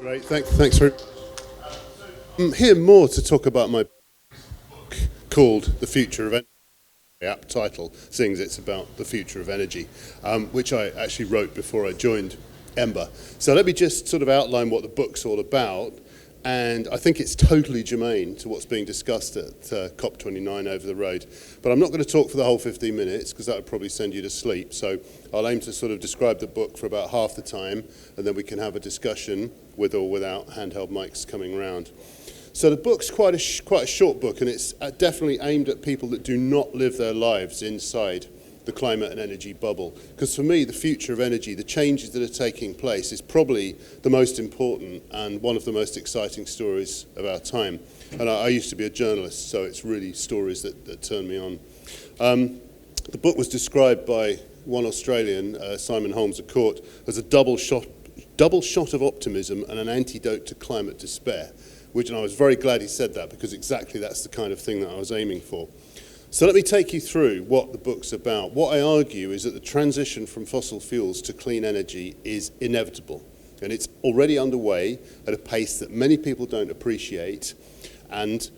Great, thanks for. I'm here more to talk about my book called The Future of Energy. The app title sings it's about the future of energy, which I actually wrote before I joined Ember. So let me just sort of outline what the book's all about. And I think it's totally germane to what's being discussed at COP29 over the road. But I'm not going to talk for the whole 15 minutes because that would probably send you to sleep. So I'll aim to sort of describe the book for about half the time, and then we can have a discussion with or without handheld mics coming around. So the book's quite a short book, and it's definitely aimed at people that do not live their lives inside the climate and energy bubble. Because for me, the future of energy, the changes that are taking place, is probably the most important and one of the most exciting stories of our time. And I used to be a journalist, so it's really stories that turn me on. The book was described by one Australian, Simon Holmes à Court, as a double shot of optimism and an antidote to climate despair. And I was very glad he said that, because exactly that's the kind of thing that I was aiming for. So let me take you through what the book's about. What I argue is that the transition from fossil fuels to clean energy is inevitable, and it's already underway at a pace that many people don't appreciate. And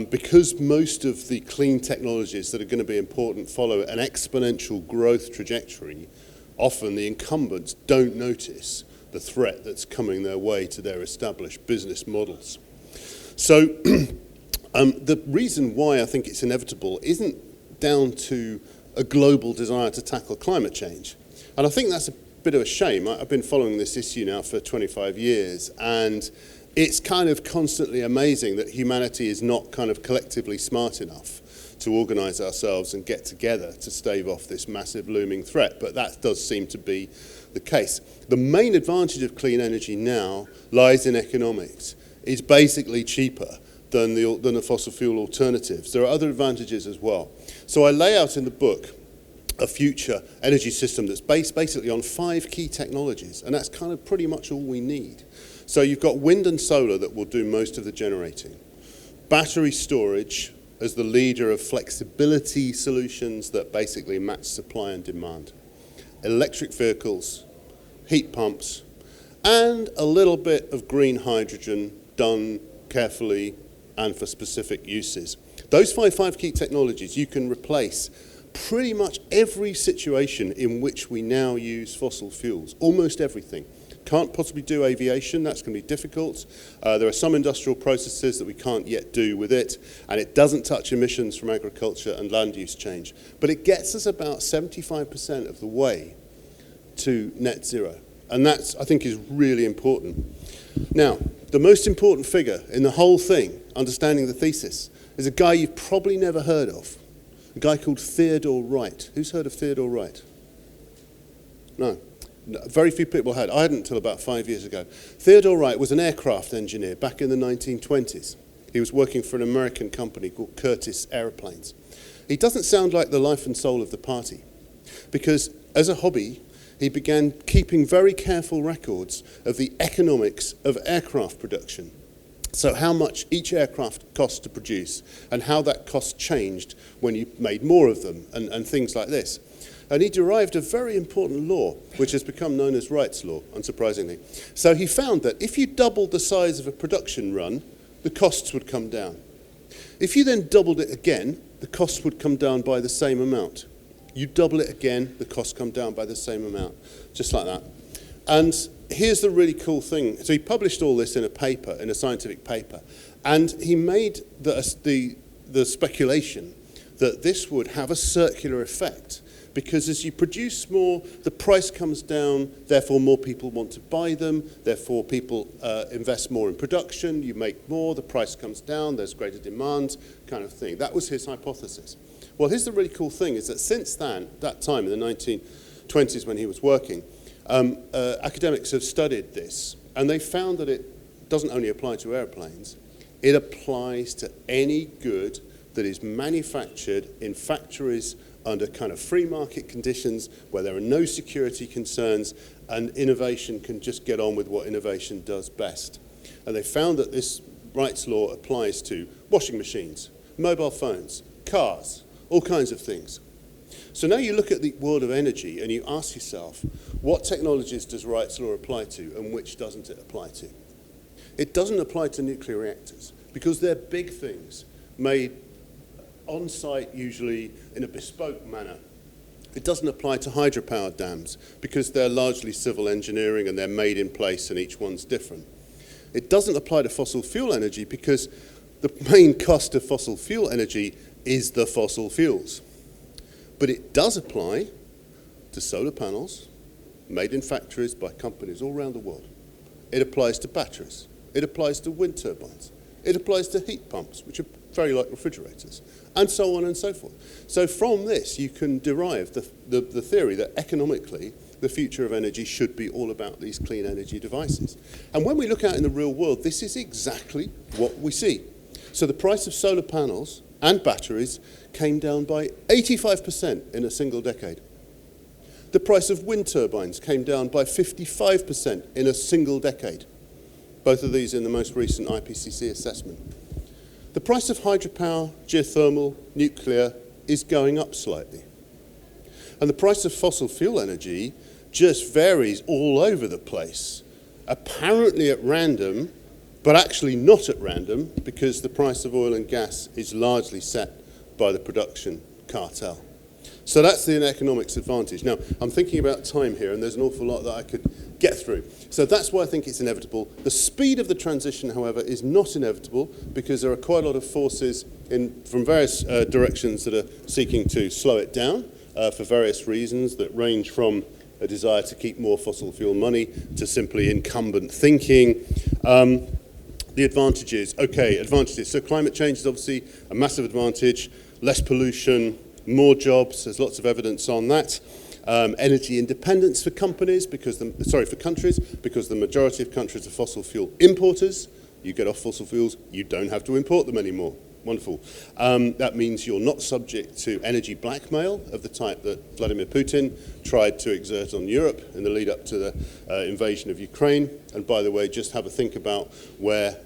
because most of the clean technologies that are going to be important follow an exponential growth trajectory, often the incumbents don't notice the threat that's coming their way to their established business models. So the reason why I think it's inevitable isn't down to a global desire to tackle climate change. And I think that's a bit of a shame. I've been following this issue now for 25 years, and it's kind of constantly amazing that humanity is not kind of collectively smart enough to organise ourselves and get together to stave off this massive looming threat. But that does seem to be the case. The main advantage of clean energy now lies in economics. It's basically cheaper than the fossil fuel alternatives. There are other advantages as well. So I lay out in the book a future energy system that's based basically on 5 key technologies, and that's kind of pretty much all we need. So you've got wind and solar that will do most of the generating. Battery storage as the leader of flexibility solutions that basically match supply and demand. Electric vehicles, heat pumps, and a little bit of green hydrogen done carefully and for specific uses. Those five key technologies, you can replace pretty much every situation in which we now use fossil fuels, almost everything. Can't possibly do aviation, that's going to be difficult. There are some industrial processes that we can't yet do with it, and it doesn't touch emissions from agriculture and land use change. But it gets us about 75% of the way to net zero. And that, I think, is really important. Now, the most important figure in the whole thing, understanding the thesis, is a guy you've probably never heard of, a guy called Theodore Wright. Who's heard of Theodore Wright? No. Very few people had. I hadn't until about 5 years ago. Theodore Wright was an aircraft engineer back in the 1920s. He was working for an American company called Curtiss Aeroplanes. He doesn't sound like the life and soul of the party, because as a hobby, he began keeping very careful records of the economics of aircraft production. So how much each aircraft cost to produce and how that cost changed when you made more of them and things like this. And he derived a very important law, which has become known as Wright's law, unsurprisingly. So he found that if you doubled the size of a production run, the costs would come down. If you then doubled it again, the costs would come down by the same amount. You double it again, the costs come down by the same amount, just like that. And here's the really cool thing. So he published all this in a paper, in a scientific paper, and he made the speculation that this would have a circular effect, because as you produce more, the price comes down, therefore more people want to buy them, therefore people invest more in production, you make more, the price comes down, there's greater demand, kind of thing. That was his hypothesis. Well, here's the really cool thing, is that since that time, in the 1920s when he was working, academics have studied this, and they found that it doesn't only apply to airplanes, it applies to any good that is manufactured in factories under kind of free market conditions where there are no security concerns and innovation can just get on with what innovation does best. And they found that this Wright's law applies to washing machines, mobile phones, cars, all kinds of things. So now you look at the world of energy and you ask yourself, what technologies does Wright's law apply to and which doesn't it apply to? It doesn't apply to nuclear reactors because they're big things made on site, usually in a bespoke manner. It doesn't apply to hydropower dams because they're largely civil engineering and they're made in place and each one's different. It doesn't apply to fossil fuel energy because the main cost of fossil fuel energy is the fossil fuels. But it does apply to solar panels made in factories by companies all around the world. It applies to batteries. It applies to wind turbines. It applies to heat pumps, which are very like refrigerators, and so on and so forth. So from this, you can derive the theory that economically, the future of energy should be all about these clean energy devices. And when we look out in the real world, this is exactly what we see. So the price of solar panels and batteries came down by 85% in a single decade. The price of wind turbines came down by 55% in a single decade. Both of these in the most recent IPCC assessment. The price of hydropower, geothermal, nuclear is going up slightly. And the price of fossil fuel energy just varies all over the place, apparently at random, but actually not at random because the price of oil and gas is largely set by the production cartel. So that's the economics advantage. Now, I'm thinking about time here, and there's an awful lot that I could get through. So that's why I think it's inevitable. The speed of the transition, however, is not inevitable because there are quite a lot of forces from various directions that are seeking to slow it down for various reasons that range from a desire to keep more fossil fuel money to simply incumbent thinking. The advantages, advantages. So climate change is obviously a massive advantage, less pollution, more jobs, there's lots of evidence on that. Energy independence for countries because the majority of countries are fossil fuel importers. You get off fossil fuels, you don't have to import them anymore. Wonderful. That means you're not subject to energy blackmail of the type that Vladimir Putin tried to exert on Europe in the lead up to the invasion of Ukraine. And by the way, just have a think about where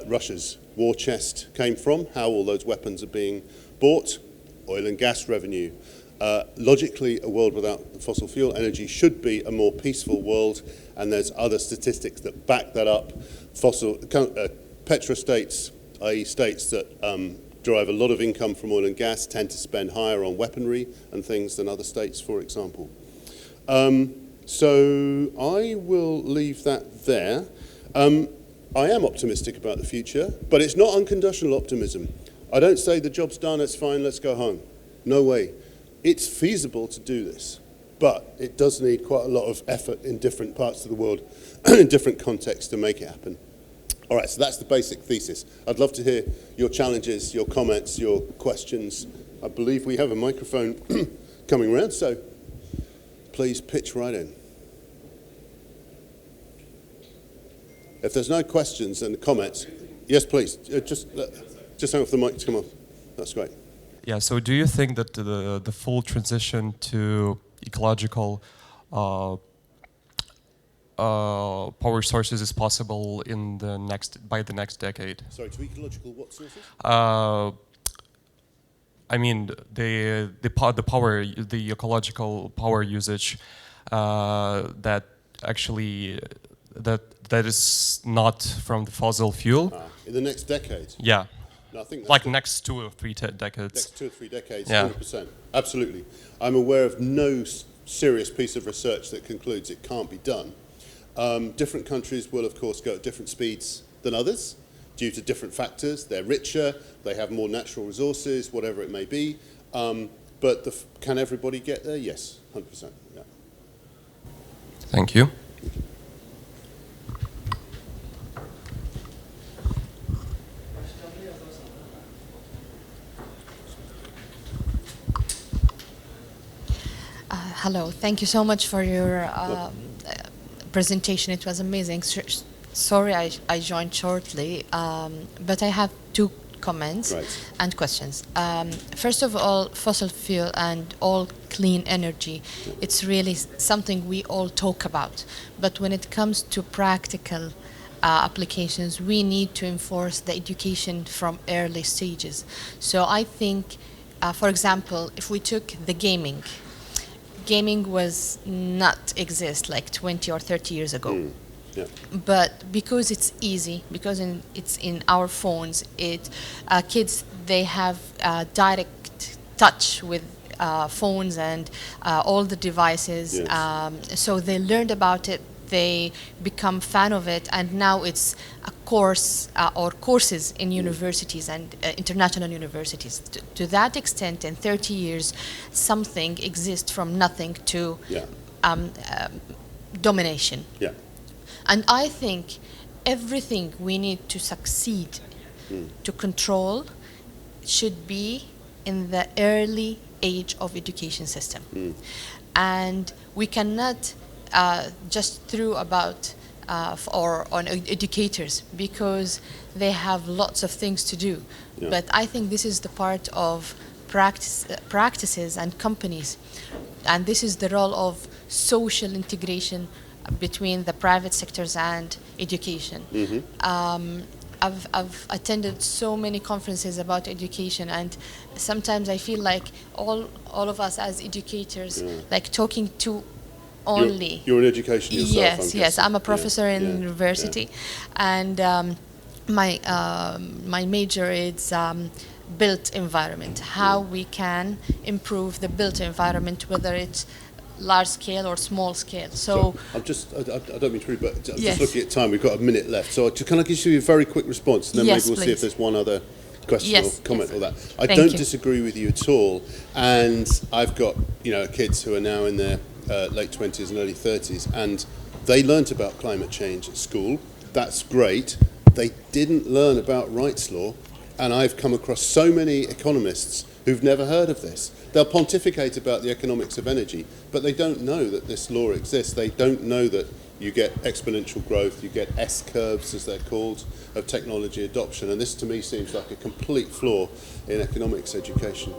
Russia's war chest came from, how all those weapons are being bought. Oil and gas revenue. Logically, a world without fossil fuel energy should be a more peaceful world, and there's other statistics that back that up. Petrostates, i.e. states that derive a lot of income from oil and gas, tend to spend higher on weaponry and things than other states, for example. So I will leave that there. I am optimistic about the future, but it's not unconditional optimism. I don't say the job's done, it's fine, let's go home. No way. It's feasible to do this, but it does need quite a lot of effort in different parts of the world, in different contexts to make it happen. All right, so that's the basic thesis. I'd love to hear your challenges, your comments, your questions. I believe we have a microphone coming around, so please pitch right in. If there's no questions and comments, yes, please, just hang off the mic to come on. That's great. Yeah, so do you think that the full transition to ecological power sources is possible by the next decade? Sorry, to ecological what sources? I mean the ecological power usage that actually that is not from the fossil fuel. In the next decade? Yeah. No, I think like next 2 or 3 decades. Next 2 or 3 decades, yeah. 100%. Absolutely. I'm aware of no serious piece of research that concludes it can't be done. Different countries will, of course, go at different speeds than others due to different factors. They're richer, they have more natural resources, whatever it may be. But can everybody get there? Yes, 100%. Yeah. Thank you. Hello, thank you so much for your presentation. It was amazing. Sorry I joined shortly, but I have 2 comments and questions. First of all, fossil fuel and all clean energy, it's really something we all talk about. But when it comes to practical applications, we need to enforce the education from early stages. So I think, for example, if we took the gaming was not exist like 20 or 30 years ago. Yeah. But because it's easy, because it's in our phones, kids, they have direct touch with phones and all the devices. Yes. So they learned about it, they become fan of it, and now it's a course or courses in universities and international universities. To that extent, in 30 years, something exists from nothing to Yeah. domination. Yeah. And I think everything we need to succeed, to control, should be in the early age of education system. And we cannot just throw about or on educators, because they have lots of things to do. Yeah. But I think this is the part of practices and companies, and this is the role of social integration between the private sectors and education. I've attended so many conferences about education, and sometimes I feel like all of us as educators, like talking to only. You're in education yourself. Yes. I'm a professor in university, and my major is built environment. How we can improve the built environment, whether it's large scale or small scale. So I don't mean to read, but I'm Yes. just looking at time. We've got a minute left. So can I give you a very quick response, and then Yes, maybe we'll see if please. there's one other question Yes, or comment yes. or that. I Thank don't you. disagree with you at all. And I've got kids who are now in their late 20s and early 30s, and they learnt about climate change at school. That's great. They didn't learn about rights law, and I've come across so many economists who've never heard of this. They'll pontificate about the economics of energy, but they don't know that this law exists. They don't know that you get exponential growth, you get S-curves, as they're called, of technology adoption. And this, to me, seems like a complete flaw in economics education.